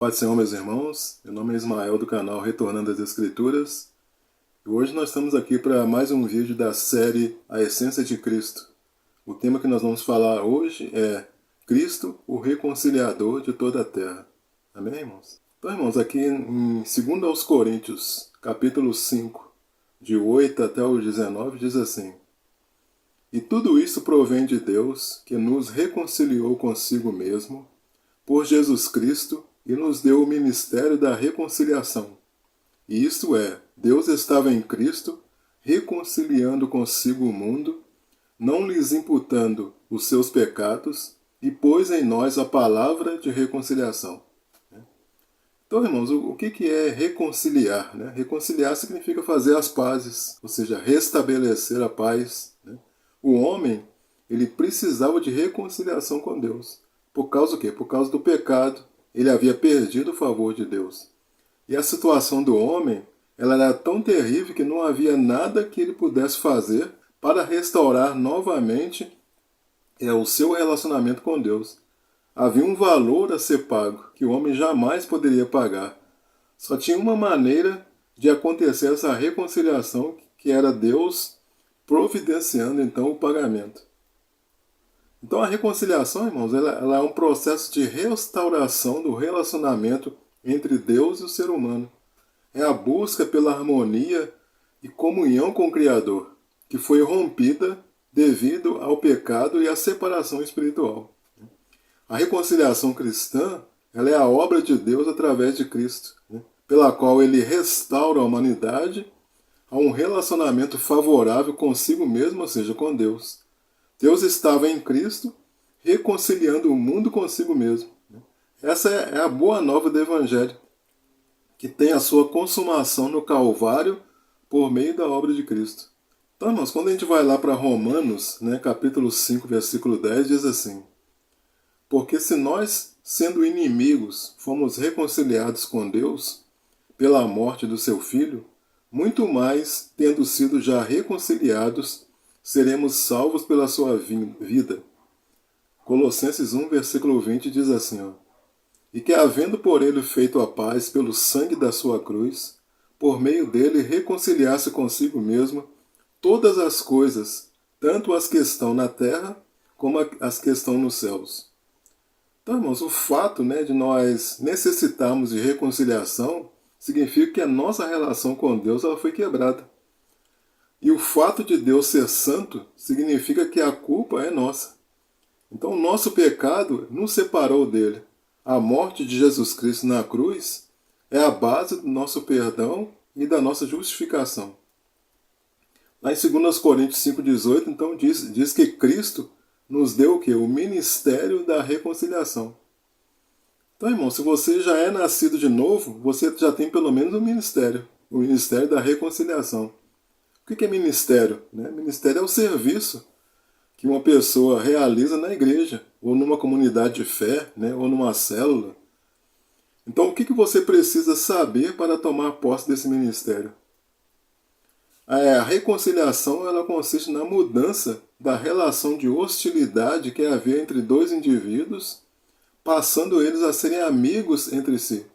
Paz do Senhor, meus irmãos. Meu nome é Ismael, do canal Retornando às Escrituras. E hoje nós estamos aqui para mais um vídeo da série A Essência de Cristo. O tema que nós vamos falar hoje é Cristo, o Reconciliador de toda a Terra. Amém, irmãos? Então, irmãos, aqui em 2 aos Coríntios, capítulo 5, de 8 até o 19, diz assim: E tudo isso provém de Deus, que nos reconciliou consigo mesmo, por Jesus Cristo, e nos deu o ministério da reconciliação. E isto é, Deus estava em Cristo, reconciliando consigo o mundo, não lhes imputando os seus pecados, e pôs em nós a palavra de reconciliação. Então, irmãos, o que é reconciliar? Reconciliar significa fazer as pazes, ou seja, restabelecer a paz. O homem, ele precisava de reconciliação com Deus. Por causa do quê? Por causa do pecado. Ele havia perdido o favor de Deus. E a situação do homem, ela era tão terrível que não havia nada que ele pudesse fazer para restaurar novamente o seu relacionamento com Deus. Havia um valor a ser pago que o homem jamais poderia pagar. Só tinha uma maneira de acontecer essa reconciliação, que era Deus providenciando então o pagamento. Então a reconciliação, irmãos, ela é um processo de restauração do relacionamento entre Deus e o ser humano. É a busca pela harmonia e comunhão com o Criador, que foi rompida devido ao pecado e à separação espiritual. A reconciliação cristã, ela é a obra de Deus através de Cristo, pela qual ele restaura a humanidade a um relacionamento favorável consigo mesmo, ou seja, com Deus. Deus estava em Cristo, reconciliando o mundo consigo mesmo. Essa é a boa nova do Evangelho, que tem a sua consumação no Calvário por meio da obra de Cristo. Então, irmãos, quando a gente vai lá para Romanos, capítulo 5, versículo 10, diz assim: Porque se nós, sendo inimigos, fomos reconciliados com Deus pela morte do seu Filho, muito mais, tendo sido já reconciliados, seremos salvos pela sua vida. Colossenses 1, versículo 20 diz assim: E que, havendo por ele feito a paz pelo sangue da sua cruz, por meio dele reconciliasse consigo mesmo todas as coisas, tanto as que estão na terra como as que estão nos céus. Então, irmãos, o fato de nós necessitarmos de reconciliação significa que a nossa relação com Deus ela foi quebrada. E o fato de Deus ser santo significa que a culpa é nossa. Então o nosso pecado nos separou dele. A morte de Jesus Cristo na cruz é a base do nosso perdão e da nossa justificação. Lá em 2 Coríntios 5,18, então diz que Cristo nos deu o quê? O ministério da reconciliação. Então, irmão, se você já é nascido de novo, você já tem pelo menos um ministério. O ministério da reconciliação. O que é ministério? Ministério é o serviço que uma pessoa realiza na igreja, ou numa comunidade de fé, ou numa célula. Então, o que você precisa saber para tomar posse desse ministério? A reconciliação ela consiste na mudança da relação de hostilidade que havia entre dois indivíduos, passando eles a serem amigos entre si.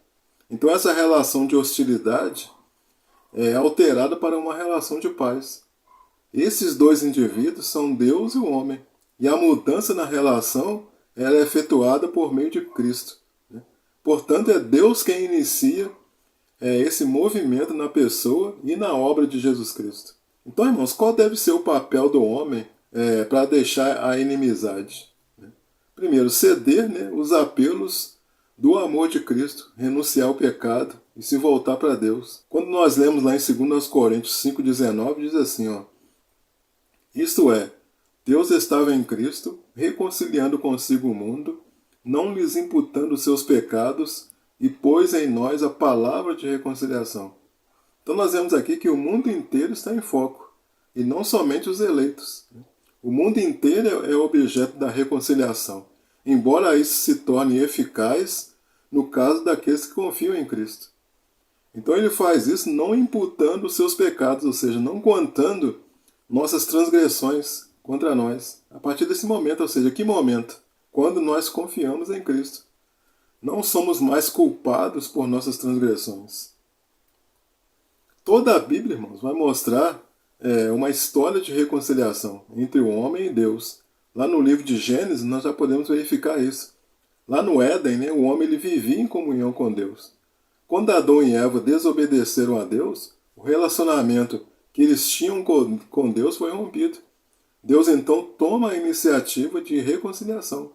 Então, essa relação de hostilidade é alterada para uma relação de paz. Esses dois indivíduos são Deus e o homem. E a mudança na relação ela é efetuada por meio de Cristo. Portanto, é Deus quem inicia esse movimento na pessoa e na obra de Jesus Cristo. Então, irmãos, qual deve ser o papel do homem para deixar a inimizade? Primeiro, ceder os apelos do amor de Cristo, renunciar ao pecado e se voltar para Deus. Quando nós lemos lá em 2 Coríntios 5,19, diz assim: Isto é, Deus estava em Cristo, reconciliando consigo o mundo, não lhes imputando os seus pecados, e pôs em nós a palavra de reconciliação. Então nós vemos aqui que o mundo inteiro está em foco, e não somente os eleitos. O mundo inteiro é objeto da reconciliação, embora isso se torne eficaz no caso daqueles que confiam em Cristo. Então ele faz isso não imputando os seus pecados, ou seja, não contando nossas transgressões contra nós. A partir desse momento, ou seja, que momento? Quando nós confiamos em Cristo. não somos mais culpados por nossas transgressões. Toda a Bíblia, irmãos, vai mostrar uma história de reconciliação entre o homem e Deus. Lá no livro de Gênesis nós já podemos verificar isso. Lá no Éden, né, o homem ele vivia em comunhão com Deus. Quando Adão e Eva desobedeceram a Deus, o relacionamento que eles tinham com Deus foi rompido. Deus então toma a iniciativa de reconciliação.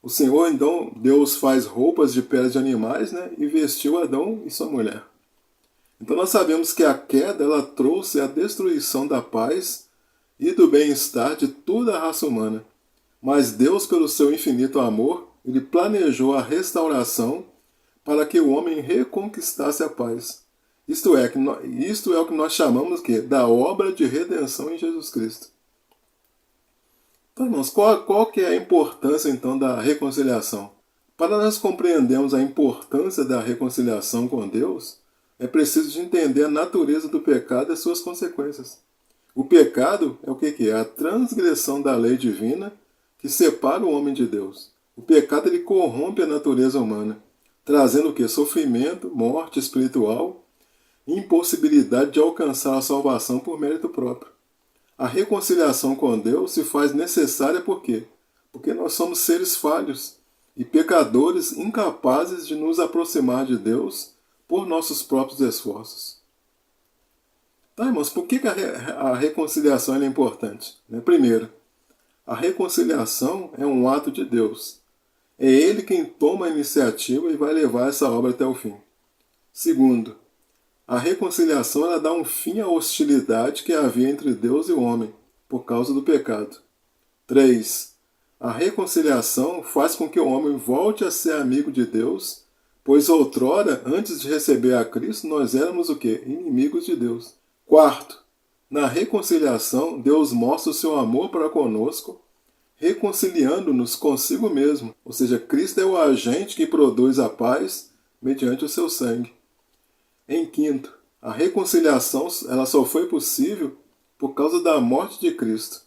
O Senhor, então, Deus faz roupas de peles de animais, né, e vestiu Adão e sua mulher. Então nós sabemos que a queda ela trouxe a destruição da paz e do bem-estar de toda a raça humana. Mas Deus, pelo seu infinito amor, ele planejou a restauração para que o homem reconquistasse a paz. Isto é o que nós chamamos da obra de redenção em Jesus Cristo. Então, irmãos, qual que é a importância então da reconciliação? Para nós compreendermos a importância da reconciliação com Deus, é preciso de entender a natureza do pecado e as suas consequências. O pecado é o que é? A transgressão da lei divina que separa o homem de Deus. O pecado ele corrompe a natureza humana, trazendo o que? Sofrimento, morte espiritual e impossibilidade de alcançar a salvação por mérito próprio. A reconciliação com Deus se faz necessária por quê? Porque nós somos seres falhos e pecadores incapazes de nos aproximar de Deus por nossos próprios esforços. Tá, irmãos, por que a reconciliação é importante? Primeiro, a reconciliação é um ato de Deus. É Ele quem toma a iniciativa e vai levar essa obra até o fim. Segundo, a reconciliação ela dá um fim à hostilidade que havia entre Deus e o homem, por causa do pecado. 3. A reconciliação faz com que o homem volte a ser amigo de Deus, pois outrora, antes de receber a Cristo, nós éramos o quê? Inimigos de Deus. 4. Na reconciliação, Deus mostra o seu amor para conosco, reconciliando-nos consigo mesmo. Ou seja, Cristo é o agente que produz a paz mediante o seu sangue. Em quinto, a reconciliação ela só foi possível por causa da morte de Cristo.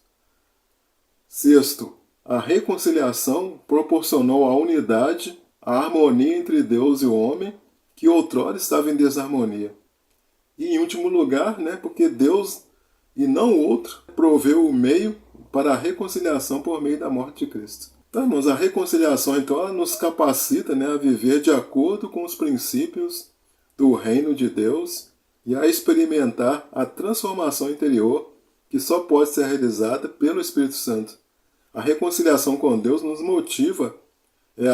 Sexto, a reconciliação proporcionou a unidade, a harmonia entre Deus e o homem, que outrora estava em desarmonia. E em último lugar, porque Deus e não outro proveu o meio para a reconciliação por meio da morte de Cristo. Então, irmãos, a reconciliação então ela nos capacita a viver de acordo com os princípios do reino de Deus e a experimentar a transformação interior que só pode ser realizada pelo Espírito Santo. A reconciliação com Deus nos motiva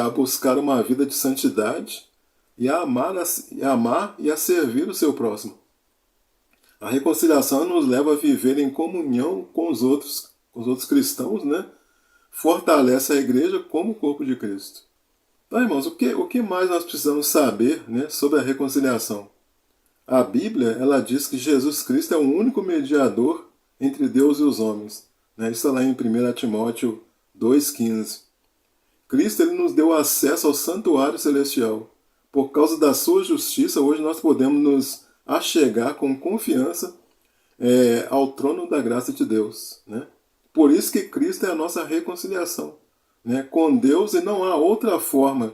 a buscar uma vida de santidade e a amar e a servir o seu próximo. A reconciliação nos leva a viver em comunhão com os outros cristãos, fortalece a igreja como o corpo de Cristo. Então, irmãos, o que mais nós precisamos saber sobre a reconciliação? A Bíblia ela diz que Jesus Cristo é o único mediador entre Deus e os homens. Isso está lá em 1 Timóteo 2,15. Cristo ele nos deu acesso ao santuário celestial. Por causa da sua justiça, hoje nós podemos nos achegar com confiança ao trono da graça de Deus. Por isso que Cristo é a nossa reconciliação com Deus, e não há outra forma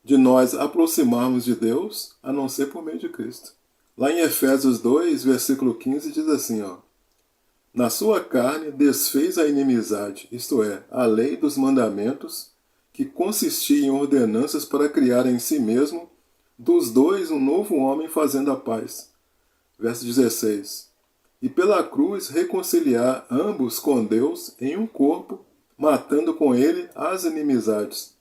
de nós aproximarmos de Deus a não ser por meio de Cristo. Lá em Efésios 2, versículo 15, diz assim, na sua carne desfez a inimizade, isto é, a lei dos mandamentos, que consistia em ordenanças para criar em si mesmo dos dois um novo homem fazendo a paz. Verso 16. E pela cruz reconciliar ambos com Deus em um corpo, matando com ele as inimizades.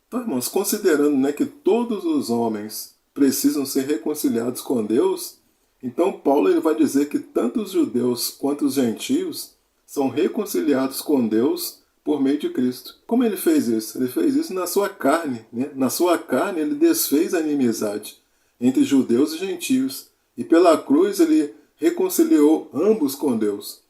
Então, irmãos, considerando que todos os homens precisam ser reconciliados com Deus, então Paulo ele vai dizer que tanto os judeus quanto os gentios são reconciliados com Deus por meio de Cristo. Como ele fez isso? Ele fez isso na sua carne. Na sua carne ele desfez a inimizade entre judeus e gentios. E pela cruz ele reconciliou ambos com Deus.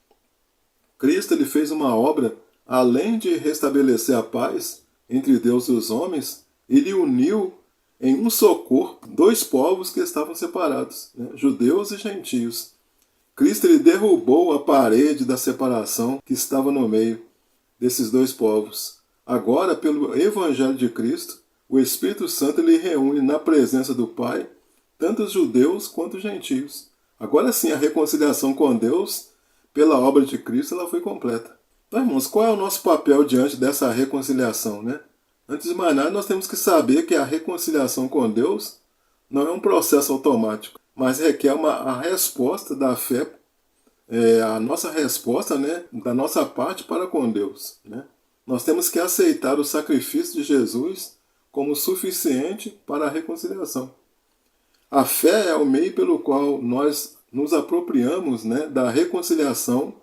Cristo ele fez uma obra. Além de restabelecer a paz entre Deus e os homens, ele uniu em um só corpo dois povos que estavam separados, judeus e gentios. Cristo ele derrubou a parede da separação que estava no meio desses dois povos. Agora, pelo Evangelho de Cristo, o Espírito Santo ele reúne na presença do Pai tanto os judeus quanto os gentios. Agora sim, a reconciliação com Deus, pela obra de Cristo, ela foi completa. Então, irmãos, qual é o nosso papel diante dessa reconciliação, né? Antes de mais nada, nós temos que saber que a reconciliação com Deus não é um processo automático, mas requer a resposta da fé, a nossa resposta, né, da nossa parte para com Deus, né? Nós temos que aceitar o sacrifício de Jesus como suficiente para a reconciliação. A fé é o meio pelo qual nós nos apropriamos, né, da reconciliação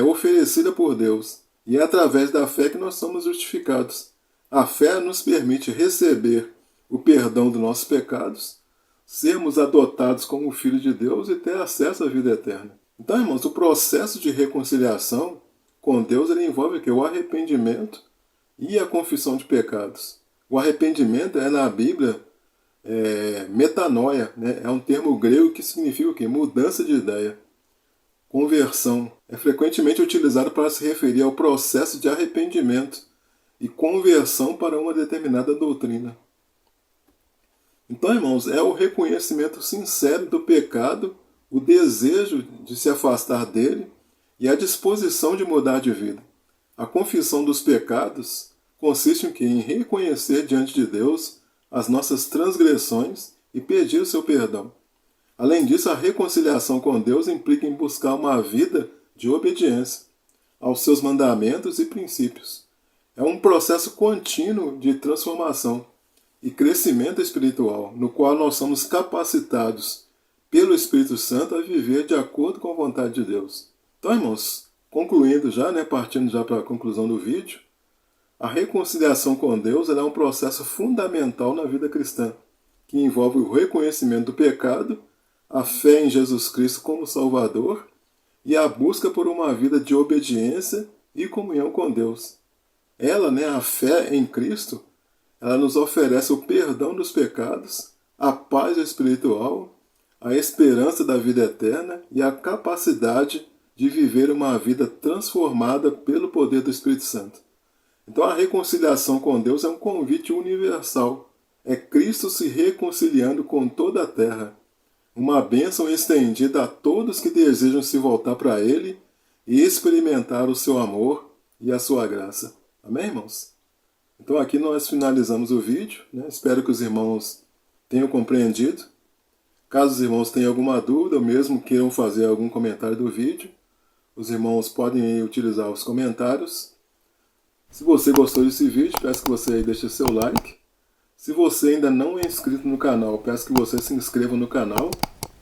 oferecida por Deus. E é através da fé que nós somos justificados. A fé nos permite receber o perdão dos nossos pecados, sermos adotados como filhos de Deus e ter acesso à vida eterna. Então, irmãos, o processo de reconciliação com Deus ele envolve o arrependimento e a confissão de pecados. O arrependimento é, na Bíblia, metanoia, né? É um termo grego que significa o quê? Mudança de ideia. Conversão. É frequentemente utilizado para se referir ao processo de arrependimento e conversão para uma determinada doutrina. Então, irmãos, é o reconhecimento sincero do pecado, o desejo de se afastar dele e a disposição de mudar de vida. A confissão dos pecados consiste em reconhecer diante de Deus as nossas transgressões e pedir o seu perdão. Além disso, a reconciliação com Deus implica em buscar uma vida de obediência aos seus mandamentos e princípios. É um processo contínuo de transformação e crescimento espiritual, no qual nós somos capacitados pelo Espírito Santo a viver de acordo com a vontade de Deus. Então, irmãos, concluindo já, partindo já para a conclusão do vídeo, a reconciliação com Deus é um processo fundamental na vida cristã, que envolve o reconhecimento do pecado, a fé em Jesus Cristo como Salvador e a busca por uma vida de obediência e comunhão com Deus. Ela, a fé em Cristo, ela nos oferece o perdão dos pecados, a paz espiritual, a esperança da vida eterna e a capacidade de viver uma vida transformada pelo poder do Espírito Santo. Então a reconciliação com Deus é um convite universal. É Cristo se reconciliando com toda a terra. Uma bênção estendida a todos que desejam se voltar para Ele e experimentar o seu amor e a sua graça. Amém, irmãos? Então aqui nós finalizamos o vídeo. Espero que os irmãos tenham compreendido. Caso os irmãos tenham alguma dúvida ou mesmo queiram fazer algum comentário do vídeo, os irmãos podem utilizar os comentários. Se você gostou desse vídeo, peço que você deixe seu like. Se você ainda não é inscrito no canal, peço que você se inscreva no canal.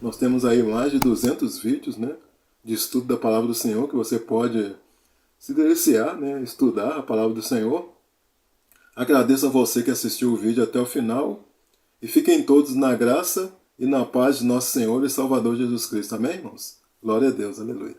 Nós temos aí mais de 200 vídeos de estudo da Palavra do Senhor, que você pode se deliciar, estudar a Palavra do Senhor. Agradeço a você que assistiu o vídeo até o final. E fiquem todos na graça e na paz de nosso Senhor e Salvador Jesus Cristo. Amém, irmãos? Glória a Deus, aleluia.